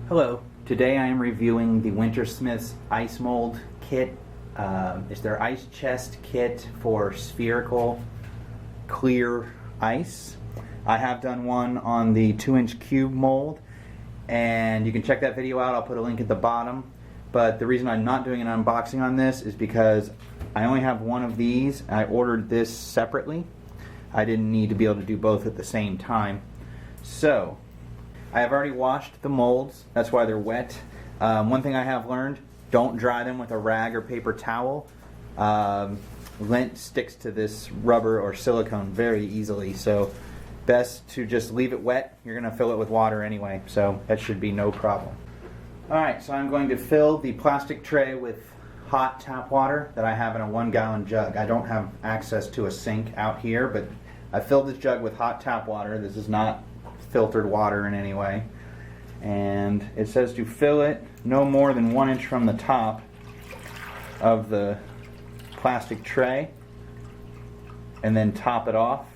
Hello, today I am reviewing the Wintersmiths ice mold kit. It's their ice chest kit for spherical clear ice. I have done one on the 2-inch cube mold, and you can check that video out. I'll put a link at the bottom. But the reason I'm not doing an unboxing on this is because I only have one of these. I ordered this separately. I didn't need to be able to do both at the same time. So I have already washed the molds, that's why they're wet. One thing I have learned, don't dry them with a rag or paper towel. Lint sticks to this rubber or silicone very easily, so best to just leave it wet. You're going to fill it with water anyway, so that should be no problem. Alright, so I'm going to fill the plastic tray with hot tap water that I have in a 1-gallon jug. I don't have access to a sink out here, but I filled this jug with hot tap water. This is not filtered water in any way, and it says to fill it no more than 1 inch from the top of the plastic tray and then top it off.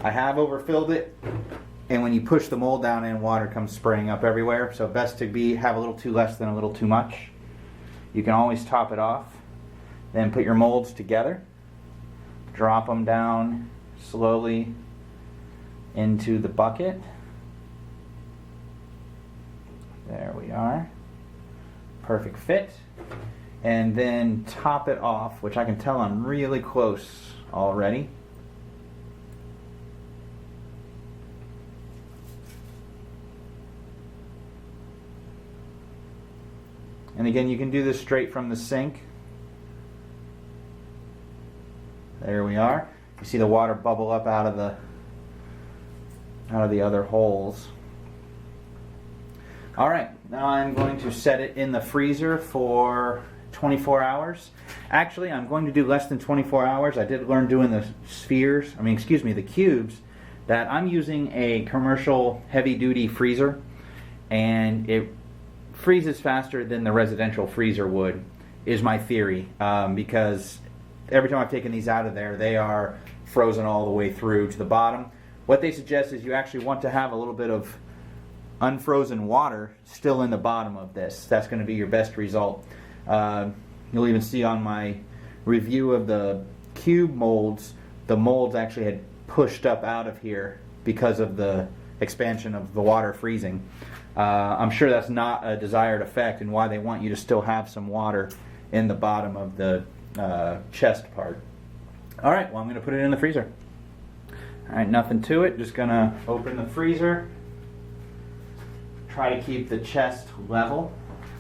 I have overfilled it, and when you push the mold down in, water comes spraying up everywhere, so best to have a little too less than a little too much. You can always top it off, then put your molds together, drop them down slowly into the bucket. There we are. Perfect fit. And then top it off, which I can tell I'm really close already. And again, you can do this straight from the sink. There we are. You see the water bubble up out of the other holes. Alright, now I'm going to set it in the freezer for 24 hours. Actually, I'm going to do less than 24 hours. I did learn doing the the cubes, that I'm using a commercial heavy-duty freezer, and it freezes faster than the residential freezer would, is my theory, because every time I've taken these out of there, they are frozen all the way through to the bottom. What they suggest is you actually want to have a little bit of unfrozen water still in the bottom of this. That's going to be your best result. You'll even see on my review of the cube molds, the molds actually had pushed up out of here because of the expansion of the water freezing. I'm sure that's not a desired effect, and why they want you to still have some water in the bottom of the chest part. Alright, well, I'm going to put it in the freezer. Alright, nothing to it, just going to open the freezer. Try to keep the chest level,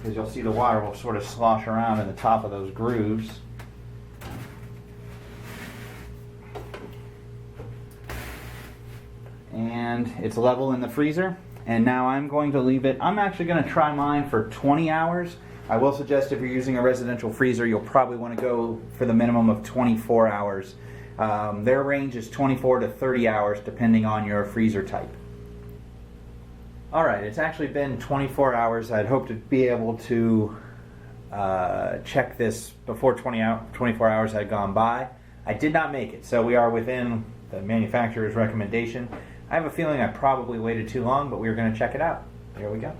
because you'll see the water will sort of slosh around in the top of those grooves. And it's level in the freezer. And now I'm going to leave it, I'm actually going to try mine for 20 hours. I will suggest if you're using a residential freezer, you'll probably want to go for the minimum of 24 hours. Their range is 24 to 30 hours depending on your freezer type. Alright, it's actually been 24 hours. I'd hoped to be able to check this before 24 hours had gone by. I did not make it, so we are within the manufacturer's recommendation. I have a feeling I probably waited too long, but we're going to check it out. There we go.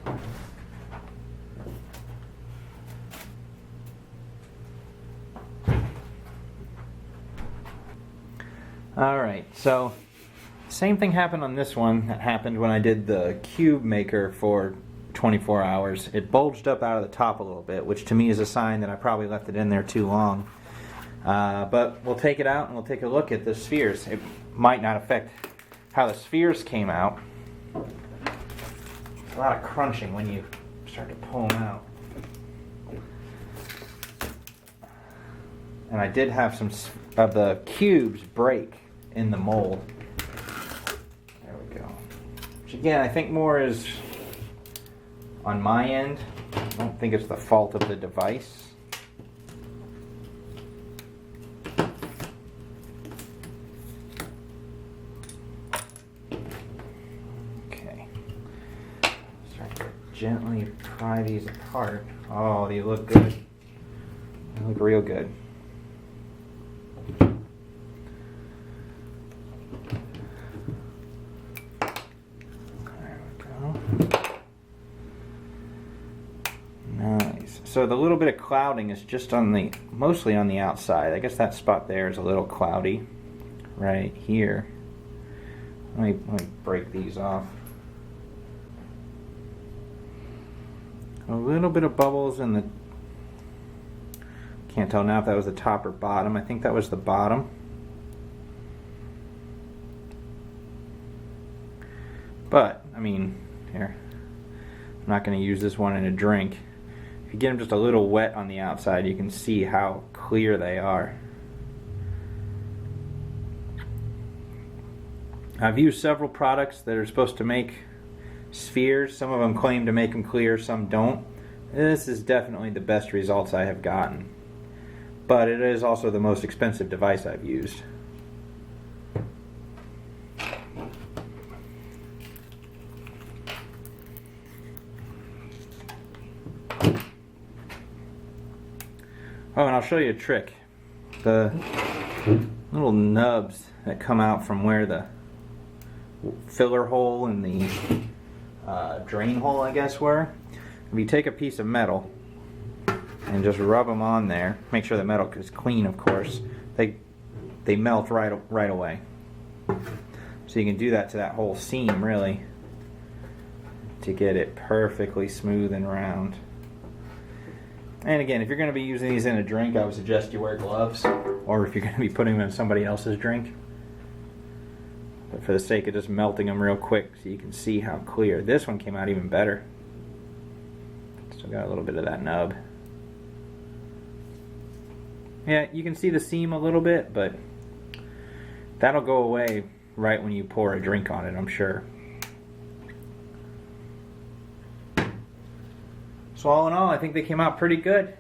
Alright, so same thing happened on this one that happened when I did the cube maker for 24 hours. It bulged up out of the top a little bit, which to me is a sign that I probably left it in there too long. But we'll take it out and we'll take a look at the spheres. It might not affect how the spheres came out. It's a lot of crunching when you start to pull them out. And I did have some of the cubes break in the mold. There we go. Which again, I think more is on my end. I don't think it's the fault of the device. Okay. Start to gently pry these apart. Oh, they look good. They look real good. So the little bit of clouding is just mostly on the outside. I guess that spot there is a little cloudy right here. Let me break these off. A little bit of bubbles in the, can't tell now if that was the top or bottom. I think that was the bottom. But, I mean, here, I'm not going to use this one in a drink. If you get them just a little wet on the outside, you can see how clear they are. I've used several products that are supposed to make spheres. Some of them claim to make them clear, some don't. This is definitely the best results I have gotten. But it is also the most expensive device I've used. Oh, and I'll show you a trick. The little nubs that come out from where the filler hole and the drain hole, I guess, were. If you take a piece of metal and just rub them on there, make sure the metal is clean, of course, they melt right away. So you can do that to that whole seam, really, to get it perfectly smooth and round. And again, if you're going to be using these in a drink, I would suggest you wear gloves, or if you're going to be putting them in somebody else's drink. But for the sake of just melting them real quick so you can see how clear. This one came out even better. Still got a little bit of that nub. Yeah, you can see the seam a little bit, but that'll go away right when you pour a drink on it, I'm sure. So all in all, I think they came out pretty good.